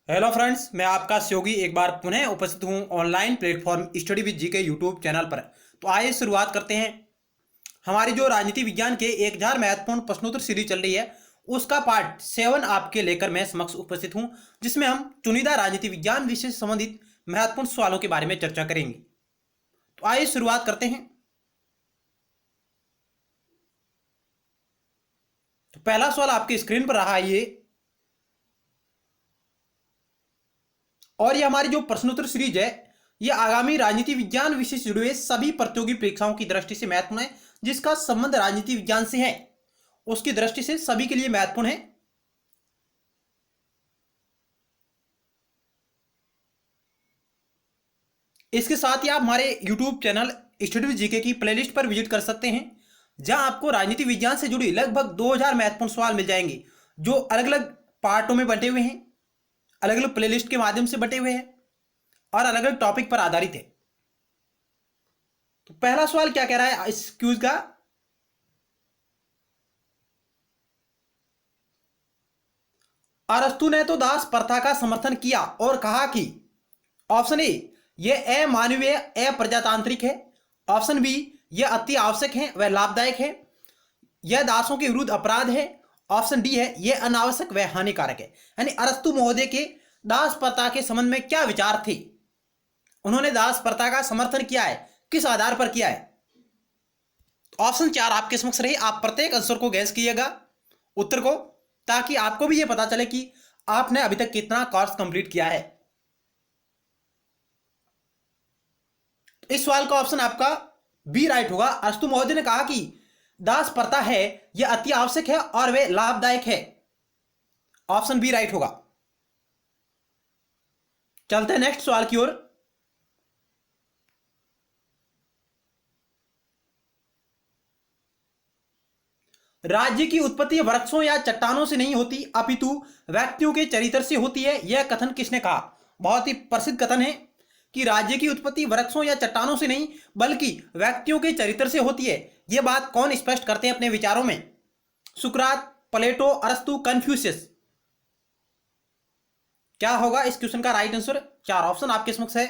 Hello friends, मैं आपका सहयोगी एक बार पुनः उपस्थित हूं ऑनलाइन प्लेटफॉर्म स्टडी विद जी के यूट्यूब चैनल पर। तो आइए शुरुआत करते हैं। हमारी जो राजनीति विज्ञान के 1000 महत्वपूर्ण प्रश्नोत्तर सीरीज चल रही है, उसका पार्ट 7 आपके लेकर मैं समक्ष उपस्थित हूं, जिसमें हम चुनिंदा राजनीति विज्ञान विषय से संबंधित महत्वपूर्ण सवालों के बारे में चर्चा करेंगे। तो आइए शुरुआत करते हैं। तो पहला सवाल आपकी स्क्रीन पर रहा ये, और ये हमारी जो प्रश्नोत्तर सीरीज है, ये आगामी राजनीति विज्ञान विषय से जुड़े हुए सभी प्रतियोगी परीक्षाओं की दृष्टि से महत्वपूर्ण है। जिसका संबंध राजनीति विज्ञान से है, उसकी दृष्टि से सभी के लिए महत्वपूर्ण है। इसके साथ ही आप हमारे YouTube channel study with GK की प्लेलिस्ट पर विजिट कर सकते हैं, जहां आपको राजनीति विज्ञान से जुड़ी लगभग 2000 महत्वपूर्ण सवाल मिल जाएंगे, जो अलग अलग पार्टों में बंटे हुए हैं, अलग अलग प्लेलिस्ट के माध्यम से बटे हुए हैं और अलग अलग टॉपिक पर आधारित है। तो पहला सवाल क्या कह रहा है इस क्यूज का? अरस्तु ने तो दास प्रथा का समर्थन किया और कहा कि ऑप्शन ए यह अमानवीय अप्रजातांत्रिक है, ऑप्शन बी यह अति आवश्यक है वह लाभदायक है, यह दासों के विरुद्ध अपराध है, ऑप्शन डी है यह अनावश्यक व हानिकारक है। यानी अरस्तु महोदय के दास प्रथा के संबंध में क्या विचार थे, उन्होंने दास प्रथा का समर्थन किया है, किस आधार पर किया है? ऑप्शन 4 आपके समक्ष रही। आप प्रत्येक आंसर को गैस कीजिएगा, उत्तर को, ताकि आपको भी यह पता चले कि आपने अभी तक कितना कोर्स कंप्लीट किया है। इस सवाल का ऑप्शन आपका बी राइट होगा। अरस्तु महोदय ने कहा कि दास प्रथा है यह अति आवश्यक है और वे लाभदायक है। ऑप्शन बी राइट होगा। चलते हैं नेक्स्ट सवाल की ओर। राज्य की उत्पत्ति वृक्षों या चट्टानों से नहीं होती, अपितु व्यक्तियों के चरित्र से होती है। यह कथन किसने कहा? बहुत ही प्रसिद्ध कथन है कि राज्य की उत्पत्ति वृक्षों या चट्टानों से नहीं बल्कि व्यक्तियों के चरित्र से होती है। यह बात कौन स्पष्ट करते हैं अपने विचारों में? सुकरात, प्लेटो, अरस्तु, कन्फ्यूशियस। क्या होगा इस क्वेश्चन का राइट आंसर? 4 ऑप्शन आपके समक्ष है।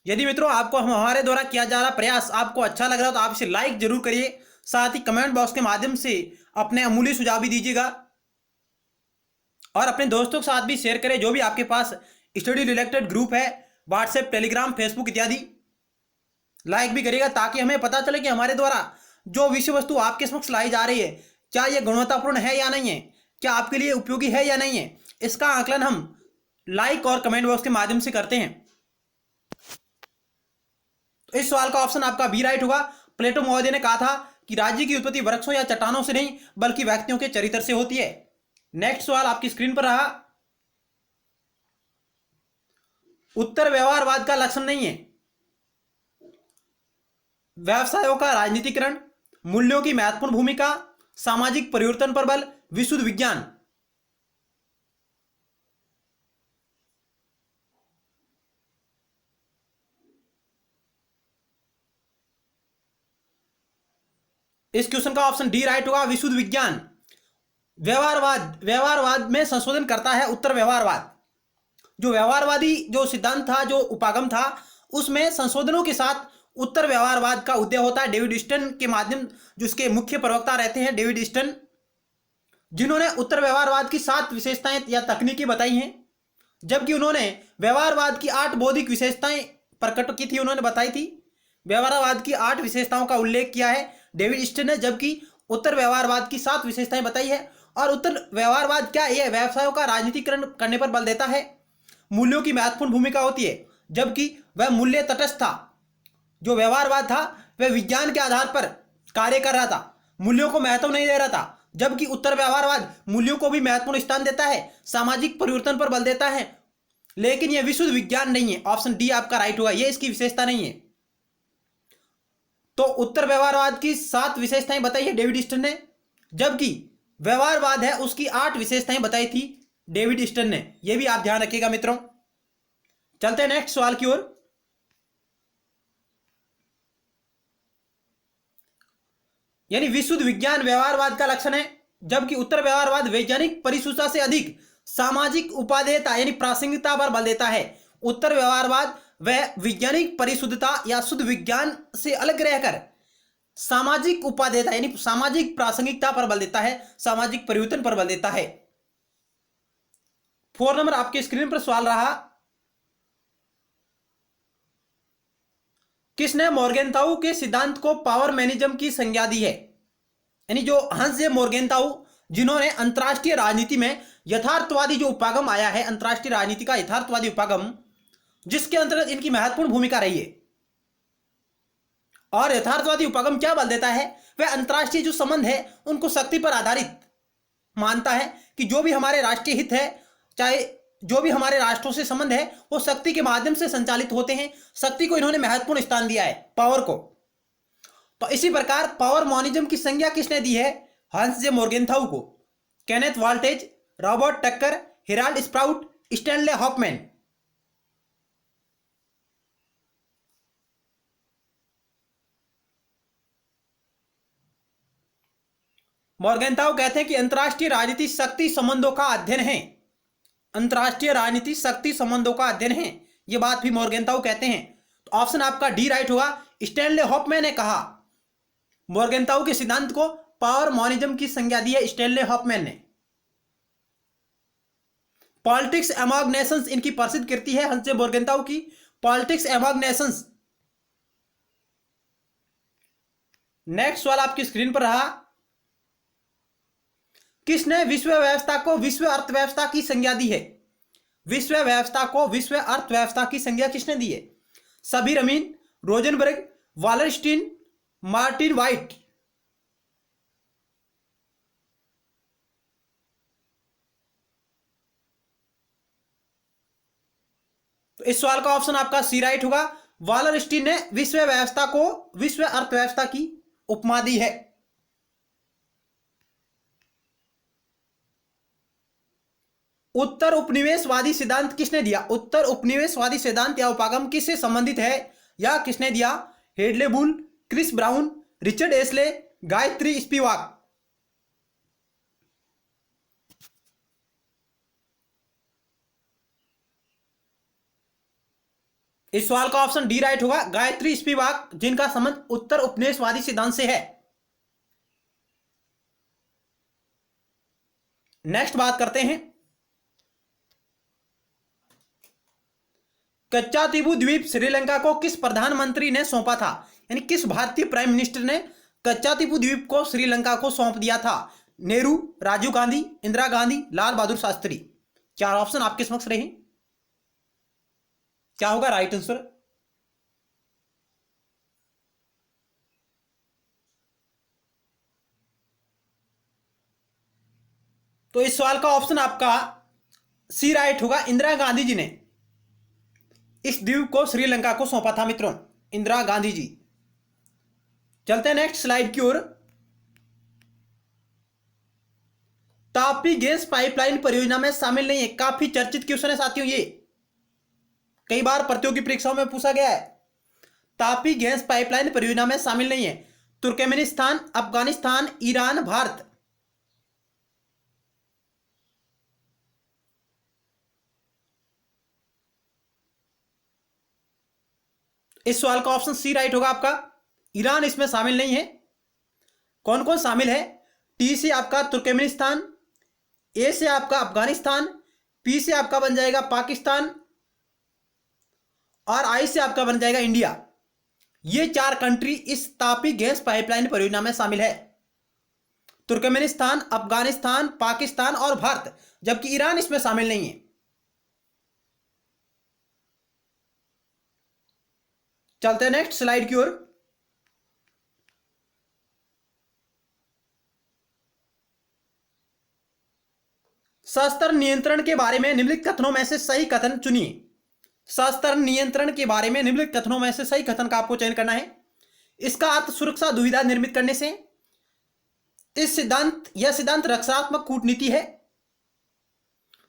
यदि मित्रों आपको हमारे द्वारा किया जा रहा प्रयास आपको अच्छा लग रहा हो तो आप इसे लाइक जरूर करिए, साथ ही कमेंट बॉक्स के माध्यम से अपने अमूल्य सुझाव भी दीजिएगा और अपने दोस्तों के साथ भी शेयर करें। जो भी आपके पास स्टडी रिलेटेड ग्रुप है, व्हाट्सएप, टेलीग्राम, फेसबुक इत्यादि, लाइक भी करिएगा, ताकि हमें पता चले कि हमारे द्वारा जो विषय वस्तु आपके समक्ष लाई जा रही है, क्या यह गुणवत्तापूर्ण है या नहीं है, क्या आपके लिए उपयोगी है या नहीं है। इसका आकलन हम लाइक और कमेंट बॉक्स के माध्यम से करते हैं। तो इस सवाल का ऑप्शन आपका बी राइट होगा। प्लेटो महोदय ने कहा था कि राज्य की उत्पत्ति वृक्षों या चट्टानों से नहीं बल्कि व्यक्तियों के चरित्र से होती है। नेक्स्ट सवाल आपकी स्क्रीन पर रहा। उत्तर व्यवहारवाद का लक्षण नहीं है। व्यवसायों का राजनीतिकरण, मूल्यों की महत्वपूर्ण भूमिका, सामाजिक परिवर्तन पर बल, विशुद्ध विज्ञान। इस क्वेश्चन का ऑप्शन डी राइट होगा, विशुद्ध विज्ञान। व्यवहारवाद में संशोधन करता है उत्तर व्यवहारवाद। जो व्यवहारवादी जो सिद्धांत था, जो उपागम था, उसमें संशोधनों के साथ उत्तर व्यवहारवाद का उदय होता है। डेविड स्टन के माध्यम, जो इसके मुख्य प्रवक्ता रहते हैं डेविड स्टन, जिन्होंने उत्तर व्यवहारवाद की 7 विशेषताएं या तकनीकें बताई हैं, जबकि उन्होंने व्यवहारवाद की 8 बौद्धिक विशेषताएं प्रकट की थी, उन्होंने बताई थी। व्यवहारवाद की 8 विशेषताओं का उल्लेख किया है डेविड स्टन ने, जबकि उत्तर व्यवहारवाद की 7 विशेषताएं बताई है। और उत्तर व्यवहारवाद क्या है? व्यवसायों का राजनीतिकरण करने पर बल देता है, मूल्यों की महत्वपूर्ण भूमिका होती है, जबकि वह मूल्य तटस्थ था। जो व्यवहारवाद था वह विज्ञान के आधार पर कार्य कर रहा था, मूल्यों को महत्व नहीं दे रहा था, जबकि उत्तर व्यवहारवाद मूल्यों को भी महत्वपूर्ण स्थान देता है, सामाजिक परिवर्तन पर बल देता है, लेकिन यह विशुद्ध विज्ञान नहीं है। ऑप्शन डी आपका राइट होगा, यह इसकी विशेषता नहीं है। तो उत्तर व्यवहारवाद की 7 विशेषताएं बताई है डेविड स्टन ने, जबकि व्यवहारवाद है उसकी 8 विशेषताएं बताई थी डेविड स्टन ने। यह भी आप ध्यान रखिएगा मित्रों। चलते हैं नेक्स्ट सवाल की ओर। यानी विशुद्ध विज्ञान व्यवहारवाद का लक्षण है। जबकि उत्तर व्यवहारवाद वैज्ञानिक परिसूचना से अधिक सामाजिक उपादेयता यानी प्रासंगिकता पर बल देता है। उत्तर व्यवहारवाद वह वैज्ञानिक परिशुद्धता या शुद्ध विज्ञान से अलग रहकर सामाजिक उपादेयता यानी सामाजिक प्रासंगिकता पर बल देता है, सामाजिक परिवर्तन पर बल देता है। 4 नंबर आपके स्क्रीन पर सवाल रहा, किसने मॉर्गेनताउ के सिद्धांत को पावर मैनिज्म की संज्ञा दी है? यानी जो हंस जे मॉर्गेनताउ, जिन्होंने अंतरराष्ट्रीय राजनीति में यथार्थवादी जो उपागम आया है, अंतरराष्ट्रीय राजनीति का यथार्थवादी उपागम, जिसके अंतर्गत इनकी महत्वपूर्ण भूमिका रही है। और यथार्थवादी उपागम क्या बल देता है? वह अंतरराष्ट्रीय जो संबंध है उनको शक्ति पर आधारित मानता है कि जो भी हमारे राष्ट्रीय हित है, चाहे जो भी हमारे राष्ट्रों से संबंध है, वो शक्ति के माध्यम से संचालित होते हैं। शक्ति को इन्होंने महत्वपूर्ण स्थान दिया है, पावर को। तो इसी प्रकार पावर मॉनिज्म की संज्ञा किसने दी है? हंस जे मॉर्गेनथाउ को। केनेथ वाल्टेज, रॉबर्ट टक्कर, हेराल्ड स्प्राउट, स्टैनले हॉफमैन। मॉर्गेनथाउ कहते हैं कि अंतरराष्ट्रीय राजनीति शक्ति संबंधों का अध्ययन है। अंतरराष्ट्रीय राजनीति शक्ति संबंधों का अध्ययन है, यह बात भी मॉर्गेनथाउ कहते हैं। तो ऑप्शन आपका डी राइट होगा। स्टैनले हॉफमैन ने कहा, मॉर्गेनथाउ के सिद्धांत को पावर मॉनिज्म की संज्ञा दी है स्टैनले हॉफमैन ने। पॉलिटिक्स अमॉन्ग नेशंस इनकी प्रसिद्ध कृति है हंस जे मॉर्गेनथाउ की, पॉलिटिक्स अमॉन्ग नेशंस। नेक्स्ट सवाल आपकी स्क्रीन पर रहा, किसने विश्व व्यवस्था को विश्व अर्थव्यवस्था की संज्ञा दी है? विश्व व्यवस्था को विश्व अर्थव्यवस्था की संज्ञा किसने दी है? सबीर अमीन, रोजनबर्ग, वालरस्टीन, मार्टिन वाइट। तो इस सवाल का ऑप्शन आपका सी राइट होगा। वालरस्टीन ने विश्व व्यवस्था को विश्व अर्थव्यवस्था की उपमा दी है। उत्तर उपनिवेशवादी सिद्धांत किसने दिया? उत्तर उपनिवेशवादी सिद्धांत या उपागम किससे संबंधित है या किसने दिया? Hedley Bull, Chris Brown, Richard Ashley, Gayatri Spivak. इस सवाल का ऑप्शन डी राइट होगा, गायत्री स्पिवाक, जिनका संबंध उत्तर उपनिवेशवादी सिद्धांत से है। नेक्स्ट बात करते हैं, कच्चातीबू द्वीप श्रीलंका को किस प्रधानमंत्री ने सौंपा था? यानी किस भारतीय प्राइम मिनिस्टर ने कच्चातीबू द्वीप को श्रीलंका को सौंप दिया था? नेहरू, राजीव गांधी, इंदिरा गांधी, लाल बहादुर शास्त्री। 4 ऑप्शन आपके समक्ष रहे, क्या होगा राइट आंसर? तो इस सवाल का ऑप्शन आपका सी राइट होगा। इंदिरा गांधी जी ने इस द्वीप को श्रीलंका को सौंपा था मित्रों, इंदिरा गांधी जी। चलते हैं नेक्स्ट स्लाइड की ओर। तापी गैस पाइपलाइन परियोजना में शामिल नहीं है, काफी चर्चित क्वेश्चन है साथियों, ये कई बार प्रतियोगी परीक्षाओं में पूछा गया है। तापी गैस पाइपलाइन परियोजना में शामिल नहीं है तुर्कमेनिस्तान, अफगानिस्तान, ईरान, भारत। इस सवाल का ऑप्शन सी राइट होगा आपका, ईरान इसमें शामिल नहीं है। कौन कौन शामिल है? टी से आपका तुर्कमेनिस्तान, ए से आपका अफगानिस्तान, पी से आपका बन जाएगा पाकिस्तान और आई से आपका बन जाएगा इंडिया। ये 4 कंट्री इस तापी गैस पाइपलाइन परियोजना में शामिल है। तुर्कमेनिस्तान, अफगानिस्तान, पाकिस्तान और भारत, जबकि ईरान इसमें शामिल नहीं है। चलते हैं नेक्स्ट स्लाइड की ओर। सशस्त्र नियंत्रण के बारे में निम्नलिखित कथनों में से सही कथन चुनिए। सशस्त्र नियंत्रण के बारे में निम्नलिखित कथनों में से सही कथन का आपको चयन करना है। इसका अर्थ सुरक्षा दुविधा निर्मित करने से। यह सिद्धांत रक्षात्मक कूटनीति है।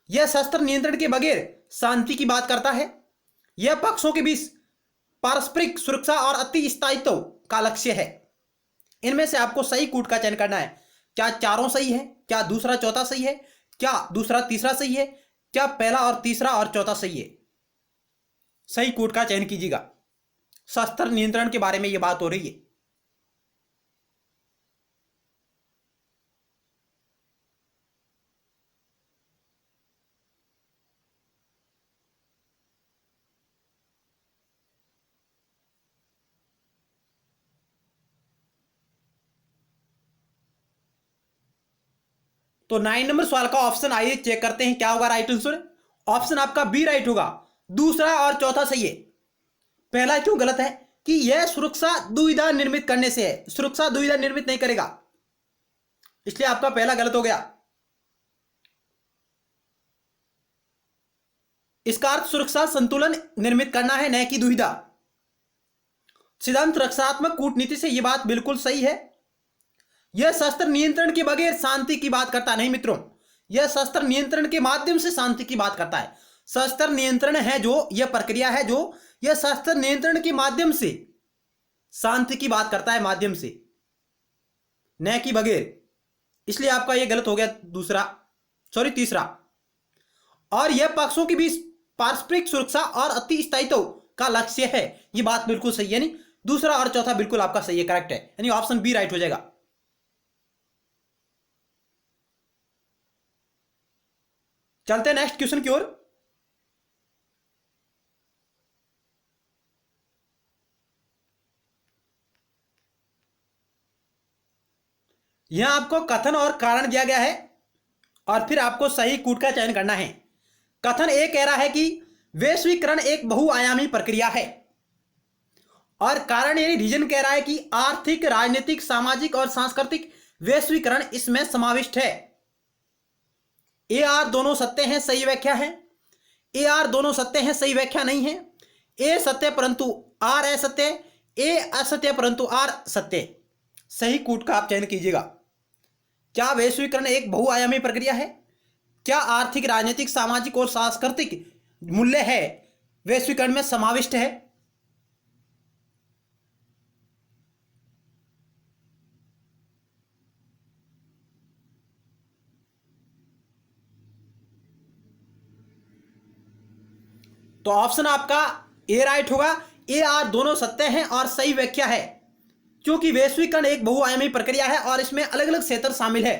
यह शस्त्र नियंत्रण के बगैर शांति की बात करता है। यह पक्षों के बीच पारस्परिक सुरक्षा और अति स्थायित्व का लक्ष्य है। इनमें से आपको सही कूट का चयन करना है। क्या चारों सही है, क्या दूसरा चौथा सही है, क्या दूसरा तीसरा सही है, क्या पहला और तीसरा और चौथा सही है। सही कोड का चयन कीजिएगा। शस्त्र नियंत्रण के बारे में यह बात हो रही है। तो 9 नंबर सवाल का ऑप्शन आइए चेक करते हैं क्या होगा राइट आंसर। ऑप्शन आपका बी राइट होगा, दूसरा और चौथा सही है। पहला क्यों गलत है कि यह सुरक्षा दुविधा निर्मित करने से है, सुरक्षा दुविधा निर्मित नहीं करेगा, इसलिए आपका पहला गलत हो गया। इसका अर्थ सुरक्षा संतुलन निर्मित करना है, न कि दुविधा। सिद्धांत रक्षात्मक कूटनीति से यह बात बिल्कुल सही है। यह शस्त्र नियंत्रण के बगैर शांति की बात करता नहीं मित्रों, यह शस्त्र नियंत्रण के माध्यम से शांति की बात करता है। शस्त्र नियंत्रण है जो यह प्रक्रिया है, जो यह शस्त्र नियंत्रण के माध्यम से शांति की बात करता है, माध्यम से, न कि बगैर। इसलिए आपका यह गलत हो गया दूसरा, सॉरी तीसरा। और यह पक्षों के बीच पारस्परिक सुरक्षा और अति स्थायित्व का लक्ष्य है, यह बात बिल्कुल सही है। यानी दूसरा और चौथा बिल्कुल आपका सही है, करेक्ट है, यानी ऑप्शन बी राइट हो जाएगा। चलते हैं नेक्स्ट क्वेश्चन की ओर। यहां आपको कथन और कारण दिया गया है और फिर आपको सही कूट का चयन करना है। कथन ए कह रहा है कि वैश्वीकरण एक बहुआयामी प्रक्रिया है, और कारण यानी रीजन कह रहा है कि आर्थिक, राजनीतिक, सामाजिक और सांस्कृतिक वैश्वीकरण इसमें समाविष्ट है। ए आर दोनों सत्य हैं, सही व्याख्या है। ए आर दोनों सत्य हैं, सही व्याख्या नहीं है। ए सत्य परंतु आर असत्य, ए असत्य परंतु आर सत्य। सही कूट का आप चयन कीजिएगा। क्या वैश्वीकरण एक बहुआयामी प्रक्रिया है? क्या आर्थिक, राजनीतिक, सामाजिक और सांस्कृतिक मूल्य है वैश्वीकरण में समाविष्ट है? तो ऑप्शन आपका ए राइट होगा। ए आर दोनों सत्य हैं और सही व्याख्या है, क्योंकि वैश्वीकरण एक बहुआयामी प्रक्रिया है और इसमें अलग अलग क्षेत्र शामिल है।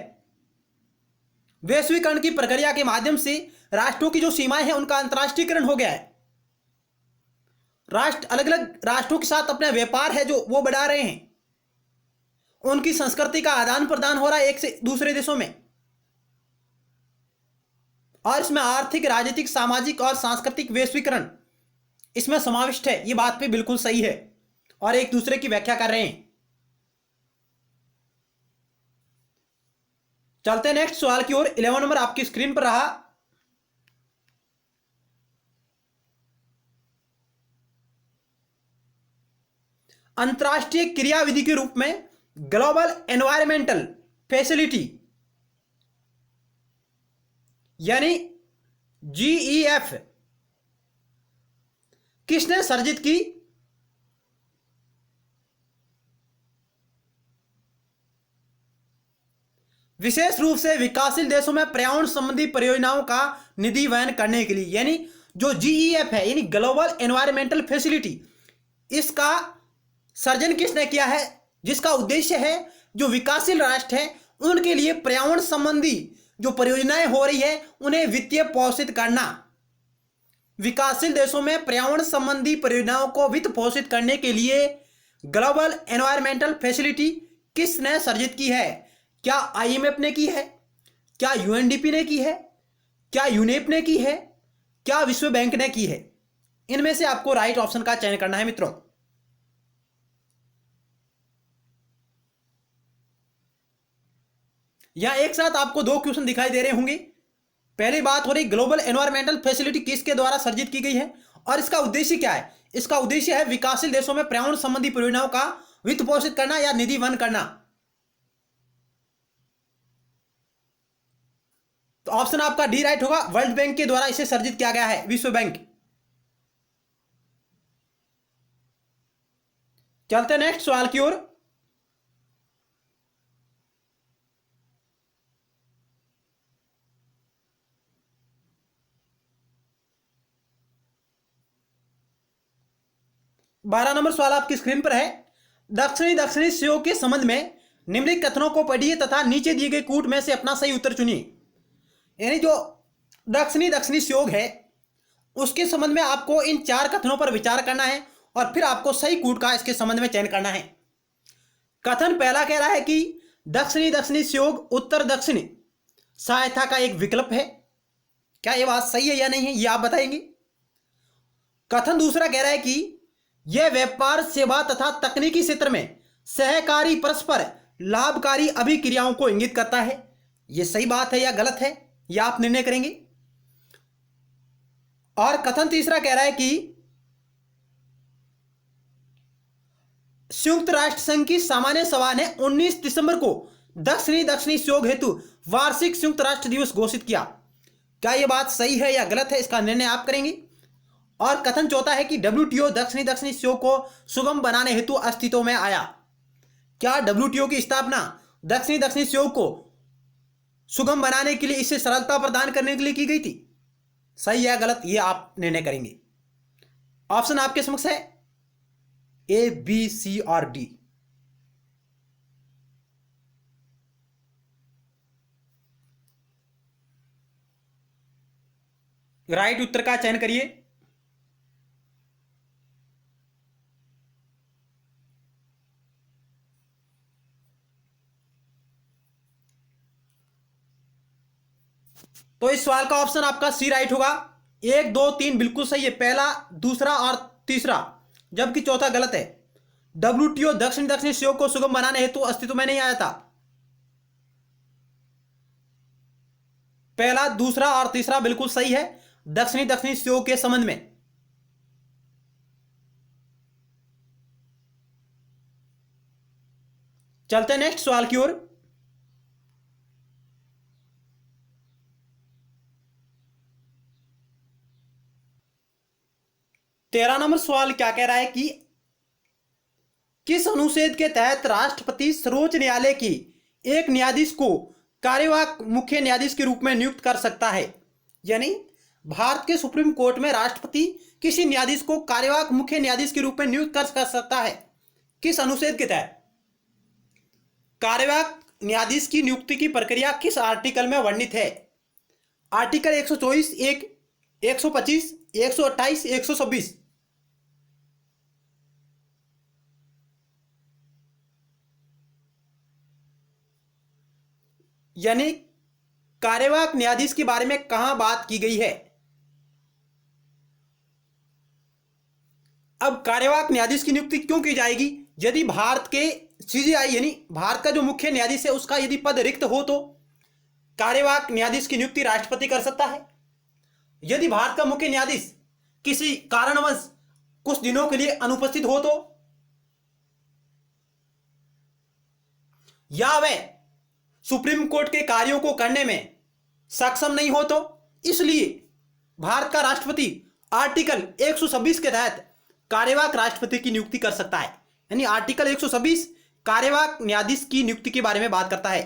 वैश्वीकरण की प्रक्रिया के माध्यम से राष्ट्रों की जो सीमाएं हैं उनका अंतरराष्ट्रीयकरण हो गया है। राष्ट्र अलग अलग राष्ट्रों के साथ अपना व्यापार है जो वो बढ़ा रहे हैं, उनकी संस्कृति का आदान प्रदान हो रहा है एक से दूसरे देशों में, और इसमें आर्थिक, राजनीतिक, सामाजिक और सांस्कृतिक वैश्वीकरण इसमें समाविष्ट है। ये बात भी बिल्कुल सही है और एक दूसरे की व्याख्या कर रहे हैं। चलते हैं नेक्स्ट सवाल की ओर। 11 नंबर आपकी स्क्रीन पर रहा। अंतरराष्ट्रीय क्रियाविधि के रूप में ग्लोबल एनवायरमेंटल फैसिलिटी यानी जीईएफ किसने सर्जित की? विशेष रूप से विकासशील देशों में पर्यावरण संबंधी परियोजनाओं का निधि वहन करने के लिए। यानी जो जीईएफ है यानी ग्लोबल एनवायरमेंटल फैसिलिटी, इसका सर्जन किसने किया है? जिसका उद्देश्य है जो विकासशील राष्ट्र है उनके लिए पर्यावरण संबंधी जो परियोजनाएं हो रही है उन्हें वित्तीय पोषित करना। विकासशील देशों में पर्यावरण संबंधी परियोजनाओं को वित्त पोषित करने के लिए ग्लोबल एनवायरमेंटल फैसिलिटी किसने सर्जित की है? क्या आईएमएफ ने की है? क्या यूएनडीपी ने की है? क्या यूनेप ने की है? क्या विश्व बैंक ने की है? इनमें से आपको राइट ऑप्शन का चयन करना है मित्रों। यहां एक साथ आपको दो क्वेश्चन दिखाई दे रहे होंगे। पहली बात हो रही ग्लोबल एनवायरमेंटल फैसिलिटी किसके द्वारा सर्जित की गई है और इसका उद्देश्य क्या है? इसका उद्देश्य है विकासशील देशों में पर्यावरण संबंधी परियोजनाओं का वित्त पोषित करना या निधि वहन करना। तो ऑप्शन आपका डी राइट होगा। वर्ल्ड बैंक के द्वारा इसे सर्जित किया गया है, विश्व बैंक। चलते नेक्स्ट सवाल की ओर। 12 नंबर सवाल आपकी स्क्रीन पर है। दक्षिणी दक्षिणी सहयोग के संबंध में निम्नलिखित कथनों को पढ़िए तथा नीचे दिए गए कूट में से अपना सही उत्तर चुनिए। यानी जो दक्षिणी दक्षिणी सहयोग है उसके संबंध में आपको इन 4 कथनों पर विचार करना है और फिर आपको सही कूट का इसके संबंध में चयन करना है। कथन पहला कह रहा है कि दक्षिणी दक्षिणी सहयोग उत्तर दक्षिणी सहायता का एक विकल्प है। क्या यह बात सही है या नहीं है, यह आप बताएंगे। कथन दूसरा कह रहा है कि यह व्यापार सेवा तथा तकनीकी क्षेत्र में सहकारी परस्पर लाभकारी अभिक्रियाओं को इंगित करता है। यह सही बात है या गलत है, यह आप निर्णय करेंगे। और कथन तीसरा कह रहा है कि संयुक्त राष्ट्र संघ की सामान्य सभा ने 19 दिसंबर को दक्षिणी दक्षिणी सहयोग हेतु वार्षिक संयुक्त राष्ट्र दिवस घोषित किया। क्या यह बात सही है या गलत है, इसका निर्णय आप करेंगे। और कथन चौथा है कि WTO दक्षिणी दक्षिणी सहयोग को सुगम बनाने हेतु अस्तित्व में आया। क्या WTO की स्थापना दक्षिणी दक्षिणी सहयोग को सुगम बनाने के लिए, इसे सरलता प्रदान करने के लिए की गई थी। सही या गलत, यह आप निर्णय करेंगे। ऑप्शन आपके समक्ष है A, B, C और D। राइट उत्तर का चयन करिए। तो इस सवाल का ऑप्शन आपका सी राइट होगा। 1, 2, 3 बिल्कुल सही है, पहला, दूसरा और तीसरा, जबकि चौथा गलत है। WTO दक्षिण दक्षिणी सहयोग को सुगम बनाने हेतु अस्तित्व में नहीं आया था। पहला, दूसरा और तीसरा बिल्कुल सही है दक्षिणी दक्षिणी सहयोग के संबंध में। चलते हैं नेक्स्ट सवाल की ओर। तेरह नंबर सवाल क्या कह रहा है कि किस अनुच्छेद के तहत राष्ट्रपति सर्वोच्च न्यायालय की एक न्यायाधीश को कार्यवाहक मुख्य न्यायाधीश के रूप में नियुक्त कर सकता है। यानी भारत के सुप्रीम कोर्ट में राष्ट्रपति किसी न्यायाधीश को कार्यवाहक मुख्य न्यायाधीश के रूप में नियुक्त कर सकता है। किस अनुच्छेद के तहत? कार्यवाहक न्यायाधीश की नियुक्ति की प्रक्रिया किस आर्टिकल में वर्णित है? आर्टिकल 124, 125, 128, 126। यानी कार्यवाहक न्यायाधीश के बारे में कहां बात की गई है? अब कार्यवाहक न्यायाधीश की नियुक्ति क्यों की जाएगी? यदि भारत के CJI यानी भारत का जो मुख्य न्यायाधीश है उसका यदि पद रिक्त हो तो कार्यवाहक न्यायाधीश की नियुक्ति राष्ट्रपति कर सकता है। यदि भारत का मुख्य न्यायाधीश किसी कारणवश कुछ दिनों के लिए अनुपस्थित हो तो, या वह सुप्रीम कोर्ट के कार्यों को करने में सक्षम नहीं हो तो, इसलिए भारत का राष्ट्रपति आर्टिकल 126 के तहत कार्यवाहक राष्ट्रपति की नियुक्ति कर सकता है। यानी आर्टिकल 126 कार्यवाहक न्यायाधीश की नियुक्ति के बारे में बात करता है।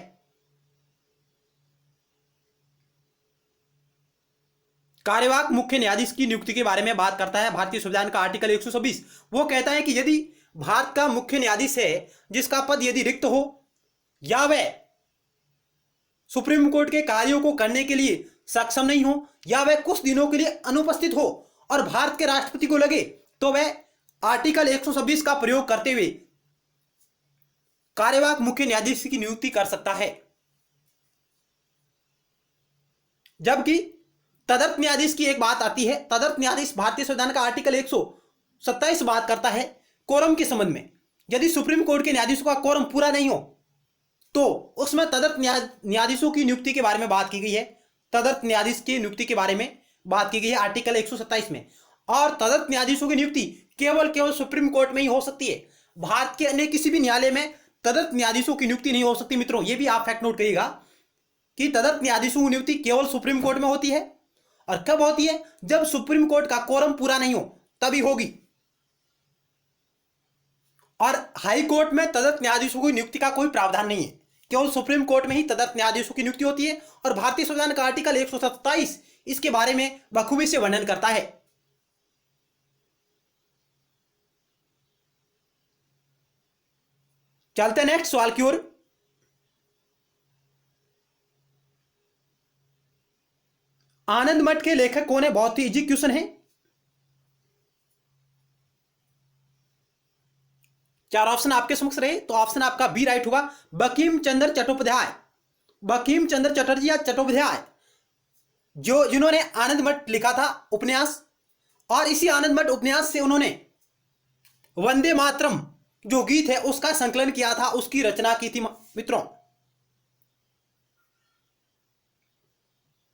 कार्यवाहक मुख्य न्यायाधीश की नियुक्ति के बारे में बात करता है भारतीय संविधान का आर्टिकल 126। वो कहता है कि यदि भारत का मुख्य न्यायाधीश है जिसका पद यदि रिक्त हो, या वह सुप्रीम कोर्ट के कार्यों को करने के लिए सक्षम नहीं हो, या वह कुछ दिनों के लिए अनुपस्थित हो और भारत के राष्ट्रपति को लगे तो वह आर्टिकल 126 का प्रयोग करते हुए कार्यवाहक मुख्य न्यायाधीश की नियुक्ति कर सकता है। जबकि तदर्थ न्यायाधीश की एक बात आती है। तदर्थ न्यायाधीश भारतीय संविधान का आर्टिकल 127 बात करता है कोरम के संबंध में। यदि सुप्रीम कोर्ट के न्यायाधीशों का कोरम पूरा नहीं हो तो उसमें तदर्थ न्यायाधीशों की नियुक्ति के बारे में बात की गई है। तदर्थ न्यायाधीश की नियुक्ति के बारे में बात की गई है आर्टिकल 127 में। और तदर्थ न्यायाधीशों की नियुक्ति केवल सुप्रीम कोर्ट में ही हो सकती है। भारत के अन्य किसी भी न्यायालय में तदर्थ न्यायाधीशों की नियुक्ति नहीं हो सकती। मित्रों, यह भी आप फैक्ट नोट करिएगा कि तदर्थ न्यायाधीशों की नियुक्ति केवल सुप्रीम कोर्ट में होती है। और कब होती है? जब सुप्रीम कोर्ट का कोरम पूरा नहीं हो तभी होगी। और हाई कोर्ट में तदर्थ न्यायाधीशों की नियुक्ति का कोई प्रावधान नहीं है। केवल सुप्रीम कोर्ट में ही तदर्थ न्यायाधीशों की नियुक्ति होती है। और भारतीय संविधान का आर्टिकल 127 इसके बारे में बखूबी से वर्णन करता है। चलते नेक्स्ट सवाल की ओर। आनंद मठ के लेखक कौन है? बहुत ही इजी क्वेश्चन है। चार ऑप्शन आपके समक्ष रहे तो ऑप्शन आपका बी राइट होगा, बंकिम चंद्र चट्टोपाध्याय। बंकिम चंद्र चटर्जी या चट्टोपाध्याय, जो जिन्होंने आनंद मठ लिखा था उपन्यास, और इसी आनंद मठ उपन्यास से उन्होंने वंदे मातरम जो गीत है उसका संकलन किया था, उसकी रचना की थी मित्रों।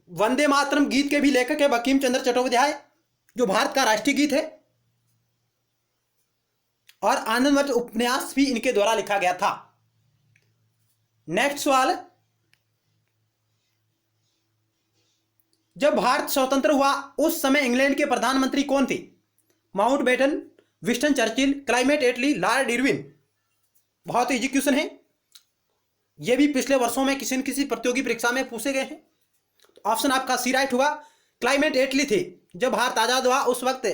वंदे मातरम गीत के भी लेखक है बंकिम चंद्र चट्टोपाध्याय, जो भारत का राष्ट्रीय गीत है, और आनंद मठ उपन्यास भी इनके द्वारा लिखा गया था। नेक्स्ट सवाल, जब भारत स्वतंत्र हुआ उस समय इंग्लैंड के प्रधानमंत्री कौन थे? माउंटबेटन, विंस्टन चर्चिल, क्लाइमेट एटली, लॉर्ड इरविन। बहुत इजी क्वेश्चन है, यह भी पिछले वर्षों में किसी न किसी प्रतियोगी परीक्षा में पूछे गए हैं। तो ऑप्शन आपका सी राइट होगा, क्लाइमेट एटली थे। जब भारत आजाद हुआ उस वक्त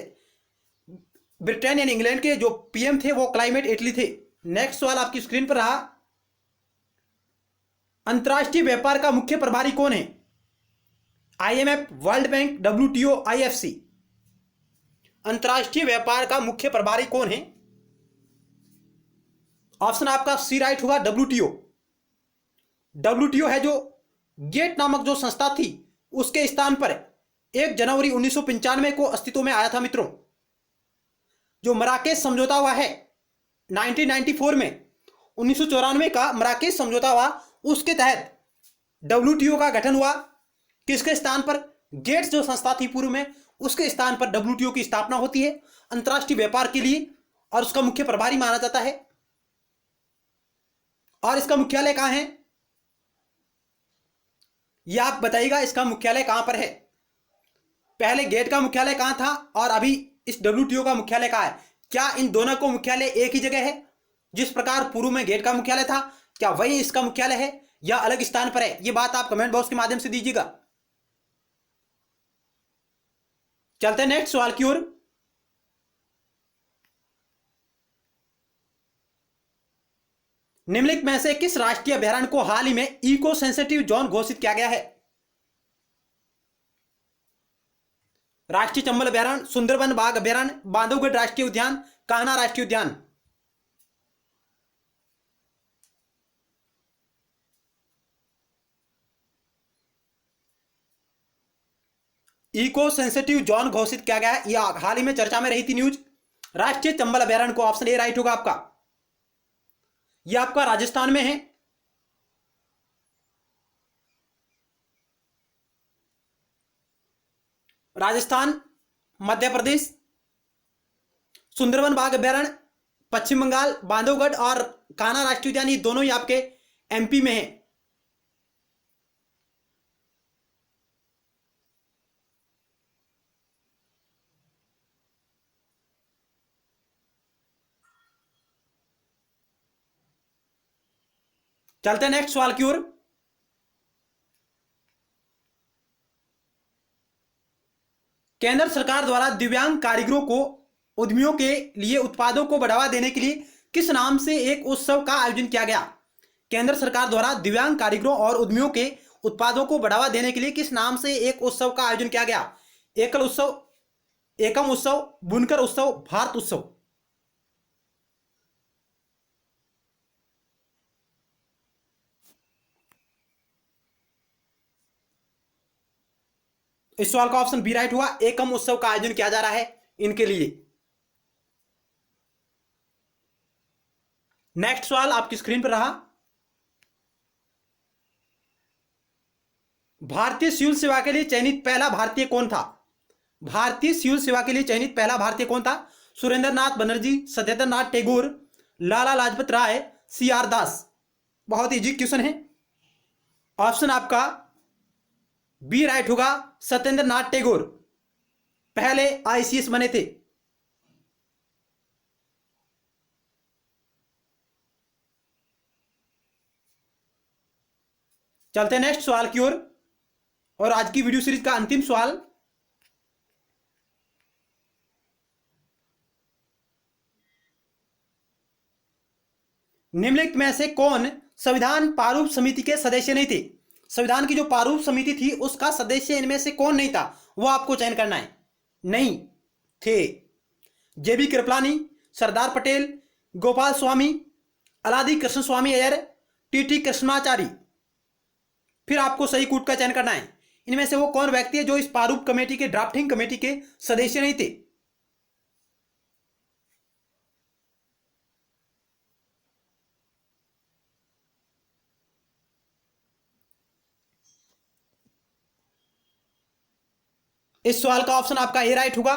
ब्रिटेन यानी इंग्लैंड के जो पीएम थे वो क्लाइमेट एटली थे। नेक्स्ट सवाल आपकी स्क्रीन पर रहा, अंतरराष्ट्रीय व्यापार का मुख्य प्रभारी कौन है? IMF, world bank, WTO, IFC. अंतरराष्ट्रीय व्यापार का मुख्य प्रभारी कौन है? ऑप्शन आपका सी राइट होगा, डब्ल्यूटीओ। डब्ल्यूटीओ है जो गेट नामक जो संस्था थी उसके स्थान पर 1 जनवरी 1995 को अस्तित्व में आया था मित्रों। जो मराकेश समझौता हुआ है 1994 में, 1994 का मराकेश समझौता हुआ, उसके तहत डब्ल्यूटीओ का गठन हुआ। किसके स्थान पर? गेट्स जो संस्था थी पूर्व में, उसके स्थान पर डब्ल्यूटीओ की स्थापना होती है अंतरराष्ट्रीय व्यापार के लिए, और उसका मुख्य प्रभारी माना जाता है। और इसका मुख्यालय कहां है यह आप बताइएगा, इसका मुख्यालय कहां पर है? पहले गेट का मुख्यालय कहां था और अभी इस डब्ल्यूटीओ का मुख्यालय कहां है? क्या इन दोनों को मुख्यालय एक ही जगह है? जिस प्रकार पूर्व में गेट का मुख्यालय था, क्या वही इसका मुख्यालय है या अलग स्थान पर है? यह बात आप कमेंट बॉक्स के माध्यम से दीजिएगा। चलते हैं नेक्स्ट सवाल की ओर। निम्नलिखित में से किस राष्ट्रीय अभयारण्य को हाल ही में इको सेंसिटिव जोन घोषित किया गया है? राष्ट्रीय चंबल अभयारण्य, सुंदरबन बाघ अभयारण्य, बांधवगढ़ राष्ट्रीय उद्यान, कान्हा राष्ट्रीय उद्यान। इको सेंसिटिव जोन घोषित किया गया है, यह हाल ही में चर्चा में रही थी न्यूज। राष्ट्रीय चंबल अभयारण्य को ऑप्शन ए राइट होगा आपका। यह आपका राजस्थान में है। राजस्थान, मध्य प्रदेश, सुंदरबन बाघ अभयारण्य पश्चिम बंगाल, बांधवगढ़ और कान्हा राष्ट्रीय उद्यान ये दोनों ही आपके एमपी में है। चलते हैं नेक्स्ट सवाल की ओर। केंद्र सरकार द्वारा दिव्यांग कारीगरों को उद्यमियों के लिए उत्पादों को बढ़ावा देने के लिए किस नाम से एक उत्सव का आयोजन किया गया? केंद्र सरकार द्वारा दिव्यांग कारीगरों और उद्यमियों के उत्पादों को बढ़ावा देने के लिए किस नाम से एक उत्सव का आयोजन किया गया? एकल उत्सव, एकम उत्सव, बुनकर उत्सव, भारत उत्सव। इस सवाल का ऑप्शन बी राइट हुआ, एकम उत्सव का आयोजन किया जा रहा है इनके लिए। नेक्स्ट सवाल आपकी स्क्रीन पर रहा, भारतीय सिविल सेवा के लिए चयनित पहला भारतीय कौन था? भारतीय सिविल सेवा के लिए चयनित पहला भारतीय कौन था? सुरेंद्र नाथ बनर्जी, सत्येंद्र नाथ टैगोर, लाला लाजपत राय, सी आर दास। बहुत इजी क्वेश्चन है। ऑप्शन आपका बी राइट होगा, सत्येंद्र नाथ टैगोर पहले आईसीएस बने थे। चलते हैं नेक्स्ट सवाल की ओर, और आज की वीडियो सीरीज का अंतिम सवाल, निम्नलिखित में से कौन संविधान प्रारूप समिति के सदस्य नहीं थे? संविधान की जो प्रारूप समिति थी उसका सदस्य इनमें से कौन नहीं था, वो आपको चयन करना है। नहीं थे जेबी कृपलानी, सरदार पटेल, गोपाल स्वामी, अलादी कृष्ण स्वामी अय्यर, टीटी कृष्णाचारी। फिर आपको सही कूट का चयन करना है। इनमें से वो कौन व्यक्ति है जो इस प्रारूप कमेटी के, ड्राफ्टिंग कमेटी के सदस्य नहीं थे? इस सवाल का ऑप्शन आपका ए राइट होगा।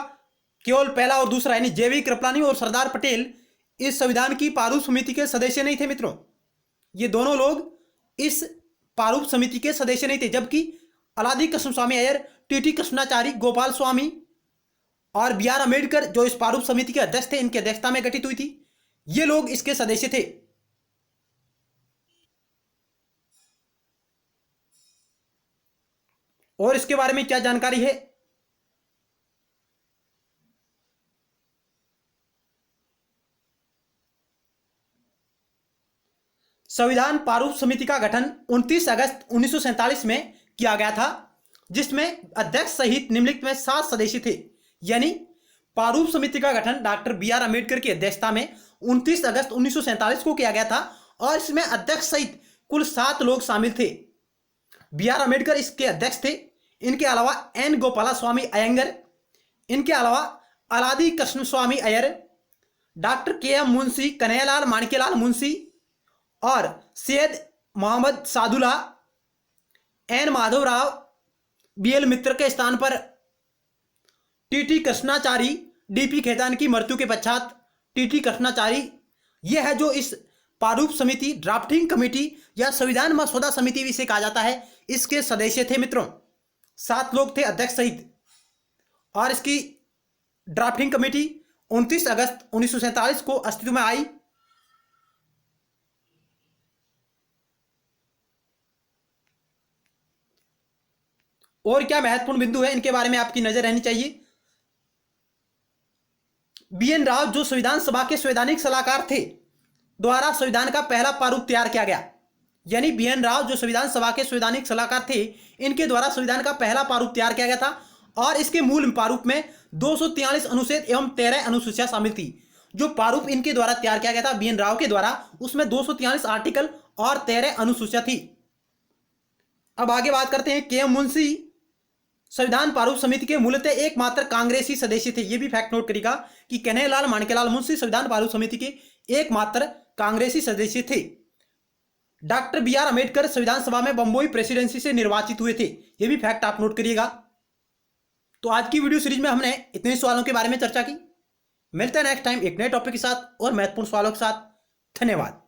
केवल पहला और दूसरा, यानी जेबी कृपलानी और सरदार पटेल इस संविधान की प्रारूप समिति के सदस्य नहीं थे मित्रों। ये दोनों लोग इस प्रारूप समिति के सदस्य नहीं थे, जबकि अलादी कृष्ण स्वामी अय्यर, टीटी कृष्णाचारी, गोपाल स्वामी और बी आर अम्बेडकर जो इस प्रारूप समिति के अध्यक्ष थे, इनकी अध्यक्षता में गठित हुई थी, ये लोग इसके सदस्य थे। और इसके बारे में क्या जानकारी है? संविधान प्रारूप समिति का गठन 29 अगस्त 1947 में किया गया था, जिसमें अध्यक्ष सहित निम्नलिखित में 7 सदस्य थे। यानी प्रारूप समिति का गठन डॉक्टर बी आर अम्बेडकर की अध्यक्षता में 29 अगस्त 1947 को किया गया था और इसमें अध्यक्ष सहित कुल 7 लोग शामिल थे। बी आर अम्बेडकर इसके अध्यक्ष थे। इनके अलावा एन गोपाला स्वामी अयंगर, इनके अलावा Alladi Krishna Swami Iyer, doctor K M Munshi, Kanhaiyalal Maneklal Munshi और Syed Mohammad Saadulla, N Madhavrao, B L Mitra के स्थान पर टीटी कृष्णाचारी, डीपी खेतान की मृत्यु के पश्चात टीटी कृष्णाचारी, यह है जो इस प्रारूप समिति, ड्राफ्टिंग कमेटी या संविधान मसौदा समिति भी इसे कहा जाता है, इसके सदस्य थे मित्रों। 7 लोग थे अध्यक्ष सहित। और इसकी ड्राफ्टिंग कमेटी 29 अगस्त 1947 को अस्तित्व में आई। और क्या महत्वपूर्ण बिंदु है इनके बारे में आपकी नजर रहनी चाहिए। बी एन राव जो संविधान सभा के संवैधानिक सलाहकार थे, द्वारा संविधान का पहला प्रारूप तैयार किया गया। यानी बी एन राव जो संविधान सभा के संवैधानिक सलाहकार थे, इनके द्वारा संविधान का पहला प्रारूप तैयार किया गया था और इसके मूल प्रारूप में 243 अनुच्छेद एवं 13 अनुसूचियां शामिल थी। जो प्रारूप इनके द्वारा तैयार किया गया था बी एन राव के द्वारा, उसमें 243 आर्टिकल और 13 अनुसूचियां थी। अब आगे बात करते हैं। के एम मुंशी संविधान प्रारूप समिति के मूलतः एकमात्र कांग्रेसी सदस्य थे। यह भी फैक्ट नोट करिएगा कि कन्हैयालाल माणिक्यलाल मुंशी संविधान प्रारूप समिति के एकमात्र कांग्रेसी सदस्य थे। डॉक्टर बी आर अम्बेडकर संविधान सभा में बंबई प्रेसिडेंसी से निर्वाचित हुए थे। यह भी फैक्ट आप नोट करिएगा। तो आज की वीडियो सीरीज में हमने इतने सवालों के बारे में चर्चा की। मिलते हैं नेक्स्ट टाइम एक नए टॉपिक के साथ और महत्वपूर्ण सवालों के साथ। धन्यवाद।